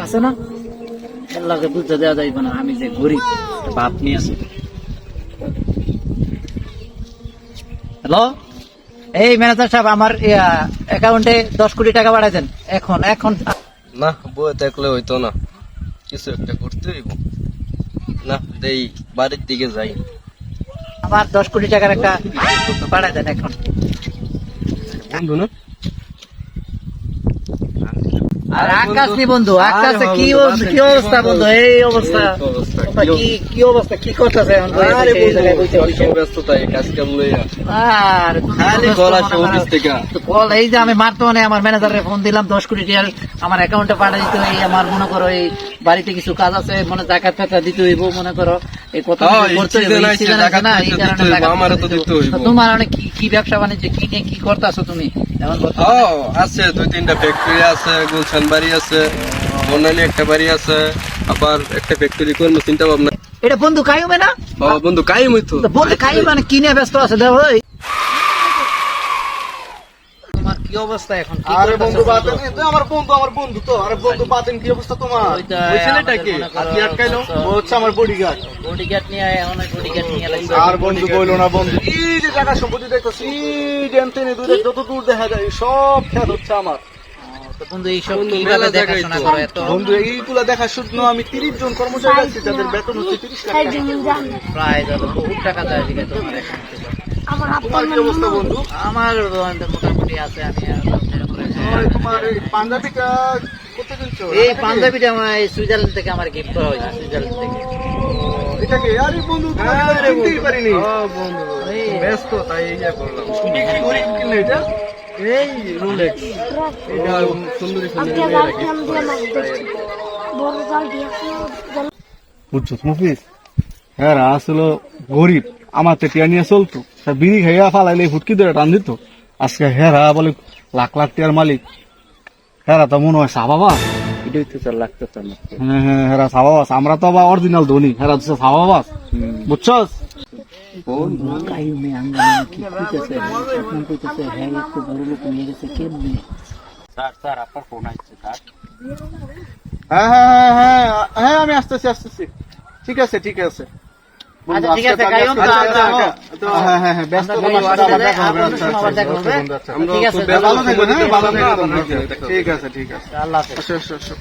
আছে না আল্লাহকে বুঝতে দেওয়া যাইবে না আমি যে গরিব বাপ নিয়ে আছি। হ্যালো, এই ম্যানেজার সাহেব আমার অ্যাকাউন্টে 10 কোটি টাকা পাঠাই দেন এখন এখন। না বই দেখলে হইতো না, কিছু একটা করতে হইব। না দেই বাড়ির দিকে যাই। আমার 10 কোটি টাকার একটা পাঠাই দেন এখন। বন্ধু না আর আকাশ নি বন্ধু, আকাশে কি অবস্থা বন্ধু? এই অবস্থা কি অবস্থা, কি করতেছে এখন? ব্যস্ততায় কাজ কাম লইয়া আর খালি কল আসে অফিস থেকে। কল এই যে আমি বর্তমানে আমার ম্যানেজারে ফোন দিলাম 10 কোটি টাকা আমার অ্যাকাউন্টে পাঠিয়ে দিতে। এই আমার মনে করো এই বাড়িতে কিছু কাজ আছে, মনে জাকাত টাকা দিতে হইব, মনে করো এই কথা করতে হইব, আমারও তো দিতে হইব। তোমার অনেক কি ব্যবসা বাণিজ্য কি নিয়ে কি করতেছো তুমি এখন? আছে 2-3টা ফ্যাক্টরি আছে, গুলশান বাড়ি আছে, বনানী একটা বাড়ি আছে, আবার একটা ফ্যাক্টরি করবো চিন্তা ভাবনা। এটা বন্ধু কাইমে না? বন্ধু কাইম হইতো। বন্ধু কাইম মানে কি নিয়ে ব্যস্ত আছে দেখো। তোমার কি অবস্থা এখন? আরে বন্ধু বাতেন, আমার বন্ধু তো। আরে বন্ধু বাতেন, কি অবস্থা তোমার? ওই ছেলেটা কি হাতি আটকাইলো? ও হচ্ছে আমার বডিগার্ড। বডিগার্ড নিয়ে এখন বডিগার্ড নিয়ে লাগছে। আর বন্ধু বইলো না বন্ধু, এই যে টাকা সম্পত্তি দেখতেছি, এই ডেন্টেনে যত দূর দেখা যায় সব খেয়াল হচ্ছে আমার। তো বন্ধু এইসব কিভাবে দেখাশোনা করো এত? বন্ধু এইগুলা দেখা শুধু আমি 30 জন কর্মচারী আছি, যাদের বেতন হচ্ছে 30 লাখ টাকা। প্রায় বহুত টাকা যায় দিকে তোমার এখন থেকে। তোমার কি অবস্থা বন্ধু? আমার মোটামুটি আছে, আমি তোমার এই পাঞ্জাবিটা করতে দিচ্ছ? এই পাঞ্জাবিটা আমার সুইজারল্যান্ড থেকে আমার গিফট করা হয়েছে, সুইজারল্যান্ড থেকে। এটাকে আরে বন্ধু তোমাকে চিনতেই পারিনি। বন্ধু ব্যস্ত তাই ইয়া করলাম। কি ঘড়ি কিনলে এটা? এই রোলেক্স, এটা সুন্দরী সুন্দরী মেয়ে রাখি। বুঝছো মুফিস, হ্যাঁ আসলে গরিব, আমার তো টিয়া নিয়ে চলতো, তা বিড়ি খাইয়া ফালাইলে ফুটকি ধরে টান দিত। আজকে হেরা বলে লাখ লাখ টিয়ার মালিক। হেরা তো মনে হয় সাবাবাস। এটাই তো স্যার লাগতেছে না। হ্যাঁ হ্যাঁ, হেরা সাবাবাস। আমরা তো আবার অরিজিনাল ধনী, হেরা হচ্ছে সাবাবাস। বুঝছস? কাইমে আঙ্গামে কি কইতেছে এখন? কইতেছে হ্যাঁ একটু বড় লোক নিয়ে গেছে কেমনে? স্যার আপনার ফোন আসছে স্যার। হ্যাঁ হ্যাঁ হ্যাঁ হ্যাঁ, আমি আসতেছি। ঠিক আছে ঠিক আছে। আচ্ছা ঠিক আছে, গাইও তো হ্যাঁ হ্যাঁ হ্যাঁ, ব্যস্ত তোমার সাথে আবার দেখা হবে। ঠিক আছে, ভালো থাকবেন। হ্যাঁ ভালো থাকবেন। ঠিক আছে ঠিক আছে, আল্লাহ হাফেজ। আসো।